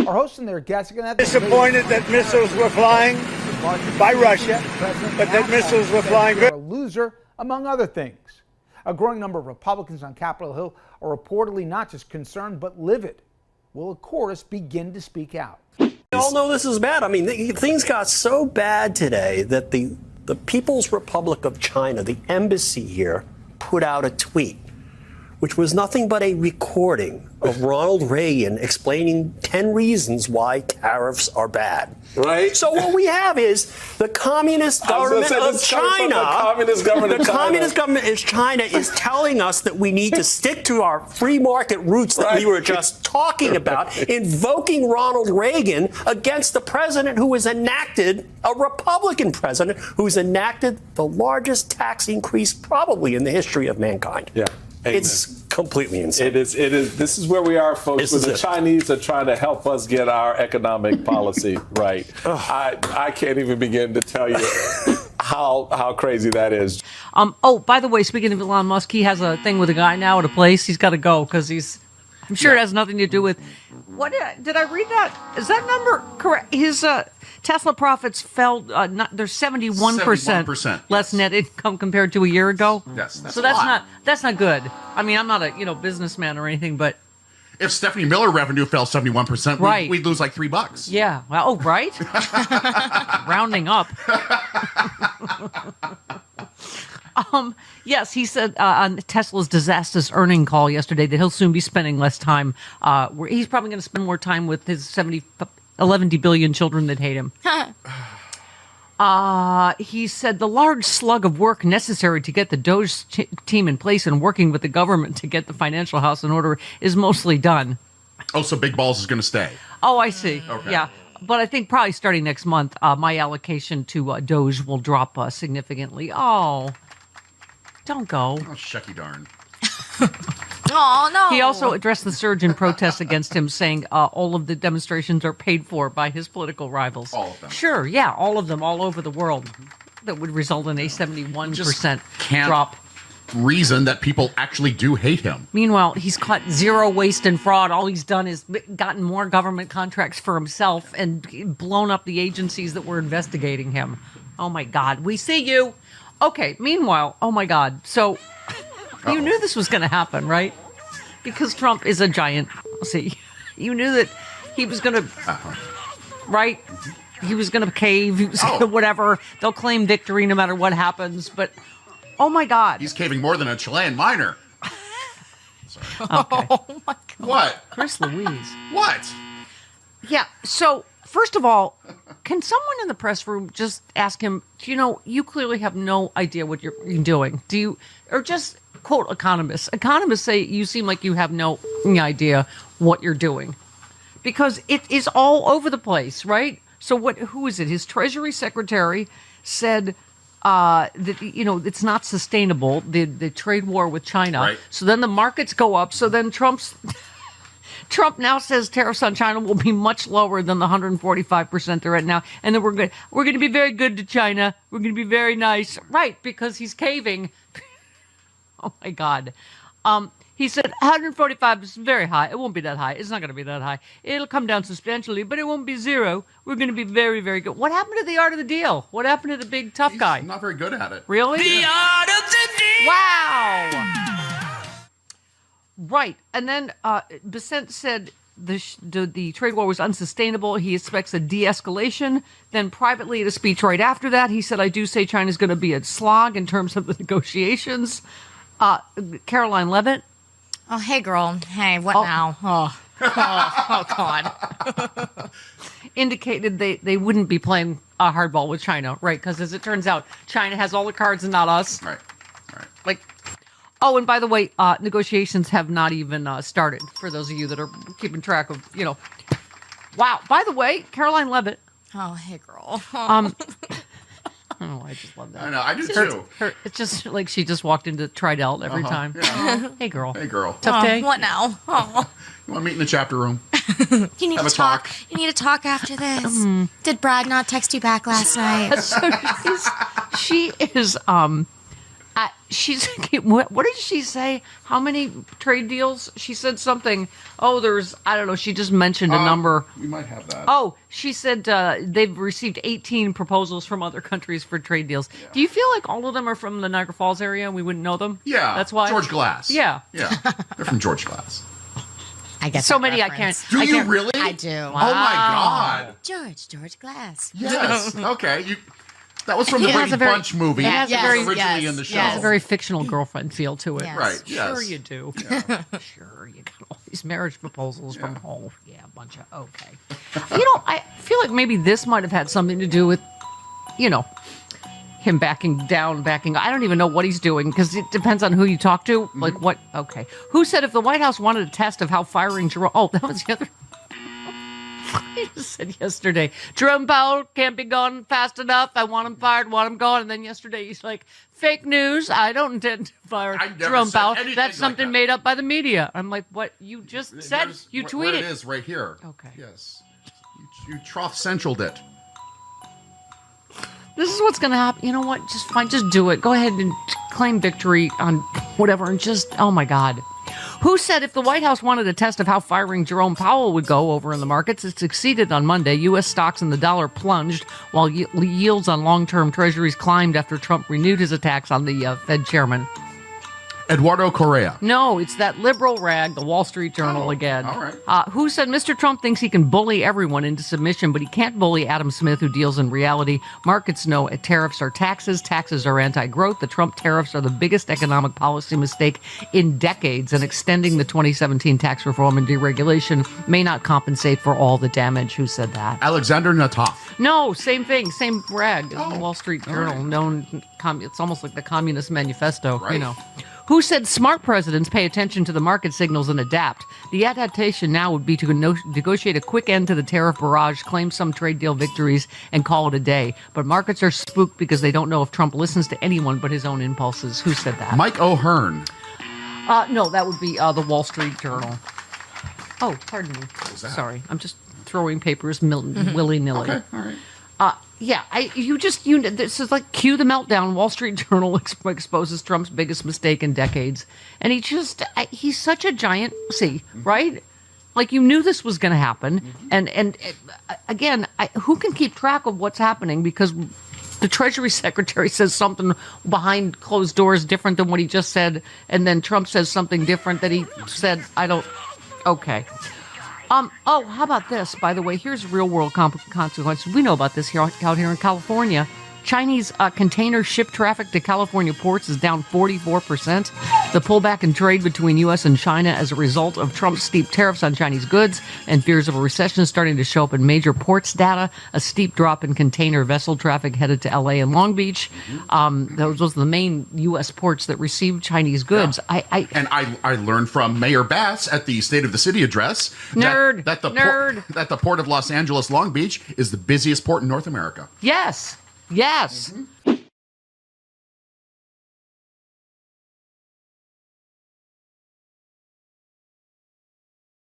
Our host and their guests are going to have disappointed that missiles were flying by Russia, but that missiles were flying. A loser, among other things. A growing number of Republicans on Capitol Hill are reportedly not just concerned, but livid. Will a chorus begin to speak out? We all know this is bad. I mean, things got so bad today that the People's Republic of China, the embassy here, put out a tweet, which was nothing but a recording of Ronald Reagan explaining 10 reasons why tariffs are bad. Right. So what we have is the communist government of China. The communist government of China is telling us that we need to stick to our free market roots that we were just talking about, invoking Ronald Reagan against the president who has enacted, a Republican president, who's enacted the largest tax increase probably in the history of mankind. Yeah. Amen. It's completely insane. It is. This is where we are, folks. Where the Chinese are trying to help us get our economic policy right. I can't even begin to tell you how crazy that is. Oh, by the way, speaking of Elon Musk, he has a thing with a guy now at a place. He's got to go because I'm sure it has nothing to do with. What did I read that? Is that number correct? His Tesla profits fell. They're 71% less net income compared to a year ago. Yes, so that's not good. I mean, I'm not a businessman or anything, but if Stephanie Miller revenue fell 71%, right, we'd lose like $3. Yeah. Well, oh, right. Rounding up. Yes, he said on Tesla's disastrous earning call yesterday that he'll soon be spending less time. He's probably going to spend more time with his 11 billion children that hate him. He said the large slug of work necessary to get the Doge team in place and working with the government to get the financial house in order is mostly done. Oh, so Big Balls is going to stay. Oh, I see. Okay. Yeah. But I think probably starting next month, my allocation to Doge will drop significantly. Oh, don't go. Oh, shucky darn. Oh, no. He also addressed the surge in protests against him, saying all of the demonstrations are paid for by his political rivals. All of them. Sure, yeah, all of them, all over the world. That would result in a 71% drop. Reason that people actually do hate him. Meanwhile, he's caught zero waste and fraud. All he's done is gotten more government contracts for himself and blown up the agencies that were investigating him. Oh, my God. We see you. Okay, meanwhile, oh, my God. So you knew this was going to happen, right? Because Trump is a giant. See, you knew that he was going to, right? He was going to cave. He was gonna whatever. They'll claim victory no matter what happens. But, oh, my God. He's caving more than a Chilean miner. Okay. Oh, my God. What? Chris Louise. What? Yeah, so first of all, can someone in the press room just ask him, you clearly have no idea what you're doing. Or just quote economists. Economists say you seem like you have no idea what you're doing. Because it is all over the place, right? So who is it? His Treasury Secretary said that, it's not sustainable, the trade war with China. Right. So then the markets go up. So then Trump now says tariffs on China will be much lower than the 145% they're at now. And then we're going to be very good to China. We're going to be very nice. Right, because he's caving. Oh, my God. He said 145 is very high. It won't be that high. It's not going to be that high. It'll come down substantially, but it won't be zero. We're going to be very, very good. What happened to the art of the deal? What happened to the big tough guy? He's not very good at it. Really? The art of the deal. Wow. Right. And then Besant said the trade war was unsustainable. He expects a de-escalation. Then privately at a speech right after that, he said, I do say China's going to be a slog in terms of the negotiations. Caroline Levitt. Oh, hey, girl. Hey, what now? Oh, God. Indicated they wouldn't be playing hardball with China, right? Because as it turns out, China has all the cards and not us. Right. And by the way, negotiations have not even started, for those of you that are keeping track of, Wow. By the way, Caroline Levitt. Oh, hey, girl. Oh, I just love that. I know, I do too. It's just like she just walked into Tridel every time. Yeah. Hey, girl. Hey, girl. Tough day? What now? Oh. You want to meet in the chapter room? You need Have to a talk. You need to talk after this. Did Brad not text you back last night? So she is, What did she say? How many trade deals? She said something. Oh, I don't know. She just mentioned a number. We might have that. Oh, she said they've received 18 proposals from other countries for trade deals. Yeah. Do you feel like all of them are from the Niagara Falls area and we wouldn't know them? Yeah. That's why? George Glass. Yeah. Yeah. They're from George Glass. I guess so many reference. Do you really? I do. Wow. Oh, my God. George Glass. Yes. Okay. That was from the Brady Bunch movie. It has originally in the show. It has a very fictional girlfriend feel to it. Yes. Right. Sure Yes. you do. Yeah. Sure, you got all these marriage proposals from home. Yeah, a bunch of, okay. I feel like maybe this might have had something to do with, him backing down. I don't even know what he's doing because it depends on who you talk to. Mm-hmm. Like what? Okay. Who said if the White House wanted a test of how firing Jerome... Oh, that was the other... He just said yesterday, Jerome Powell can't be gone fast enough. I want him fired, want him gone. And then yesterday he's like, fake news. I don't intend to fire Jerome Powell. That's something like made up by the media. I'm like, what you just said? You tweeted. Where it is right here. Okay. Yes. You trough centraled it. This is what's going to happen. You know what? Just fine. Just do it. Go ahead and claim victory on whatever and just, oh my God. Who said if the White House wanted a test of how firing Jerome Powell would go over in the markets? It succeeded on Monday. U.S. stocks and the dollar plunged while yields on long-term treasuries climbed after Trump renewed his attacks on the Fed chairman. Eduardo Correa. No, it's that liberal rag, the Wall Street Journal again. All right. Who said Mr. Trump thinks he can bully everyone into submission, but he can't bully Adam Smith, who deals in reality. Markets know tariffs are taxes. Taxes are anti-growth. The Trump tariffs are the biggest economic policy mistake in decades, and extending the 2017 tax reform and deregulation may not compensate for all the damage. Who said that? Alexander Nataf. No, same thing. Same rag. The Wall Street Journal. Known. It's almost like the Communist Manifesto, right. Who said smart presidents pay attention to the market signals and adapt? The adaptation now would be to negotiate a quick end to the tariff barrage, claim some trade deal victories, and call it a day. But markets are spooked because they don't know if Trump listens to anyone but his own impulses. Who said that? Mike O'Hearn. No, that would be the Wall Street Journal. Oh, pardon me. Sorry, I'm just throwing papers willy-nilly. Okay, all right. This is like cue the meltdown. Wall Street Journal exposes Trump's biggest mistake in decades. And he's such a giant, right? Like you knew this was going to happen. And again, who can keep track of what's happening? Because the Treasury Secretary says something behind closed doors different than what he just said. And then Trump says something different that he said. Okay. How about this? By the way, here's real world consequences. We know about this out here in California. Chinese container ship traffic to California ports is down 44%. The pullback in trade between U.S. and China as a result of Trump's steep tariffs on Chinese goods and fears of a recession starting to show up in major ports data. A steep drop in container vessel traffic headed to L.A. and Long Beach. Those are the main U.S. ports that receive Chinese goods. Yeah. I learned from Mayor Bass at the State of the City address that the port of Los Angeles Long Beach is the busiest port in North America. Yes.